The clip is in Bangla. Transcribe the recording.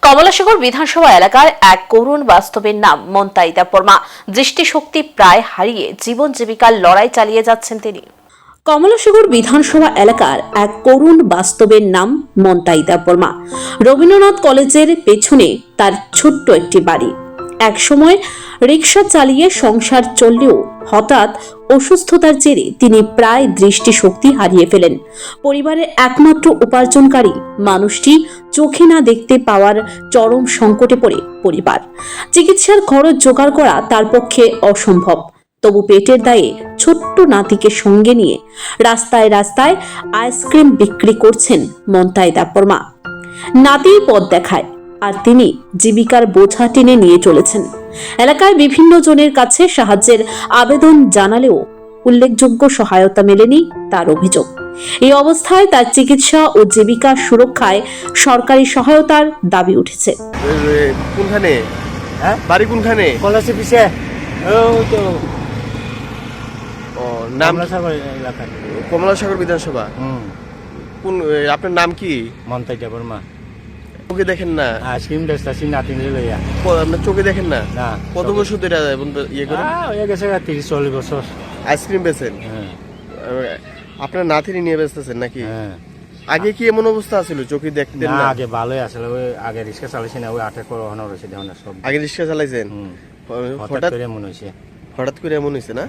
কমলাসাগর বিধানসভা এলাকার এক করুণ বাস্তবের নাম মন্তাইদা পরমা। দৃষ্টিশক্তি প্রায় হারিয়ে জীবন জীবিকার লড়াই চালিয়ে যাচ্ছেন তিনি। কমলাসাগর বিধানসভা এলাকার এক করুণ বাস্তবের নাম মন্তাইদা পরমা। রবীন্দ্রনাথ কলেজের পেছনে তার ছোট্ট একটি বাড়ি। একসময় রিক্সা চালিয়ে সংসার চললেও হঠাৎ অসুস্থতার জেরে তিনি প্রায় দৃষ্টিশক্তি হারিয়ে ফেলেন। পরিবারের একমাত্র উপার্জনকারী মানুষটি চোখে না দেখতে পাওয়ার চরম সংকটে পড়ে পরিবার। চিকিৎসার খরচ জোগাড় করা তার পক্ষে অসম্ভব। তবু পেটের দায়ে ছোট্ট নাতিকে সঙ্গে নিয়ে রাস্তায় রাস্তায় আইসক্রিম বিক্রি করছেন মন্তাইদা পরমা। নাতিই পথ দেখায়, আর তিনি জীবিকার বোঝা টেনে নিয়ে চলেছেন। এলাকায় বিভিন্ন জনের কাছে সাহায্যের আবেদন জানালেও উল্লেখযোগ্য সহায়তা মেলেনি তার অভিযোগ। এই অবস্থায় তার চিকিৎসা ও জীবিকা সুরক্ষায় সরকারি সহায়তার দাবি উঠেছে। কোনখানে বাড়ি কোনখানে? কলেজে পিছে তো নাম কমলাসাগর এলাকা। কমলাসাগর বিধানসভা। কোন আপনার নাম কি? মন্তাইদা পরমা। চোখে দেখেন না? আইসক্রিম বেচতাছি নাতিনে লইয়া। আপনার চোখে দেখেন না? না। কত বছর ধরে ইয়ে করেন? হয়ে গেছে 30-40 বছর। আইসক্রিম বেচেন? হ্যাঁ। আপনার নাতিনি নিয়ে বেচতেছেন নাকি? হ্যাঁ। আগে কি এমন অবস্থা ছিল চোখে দেখতেন না, না? আগে ভালোই আসলে ওই আগে রিক্সা চালাইছি না, ওই আটে করোনা রয়েছে দেখুন না সব। আগে রিক্সা চালাইছেন? হঠাৎ করে মনে হয়েছে। হঠাৎ করে এমন হয়েছে না?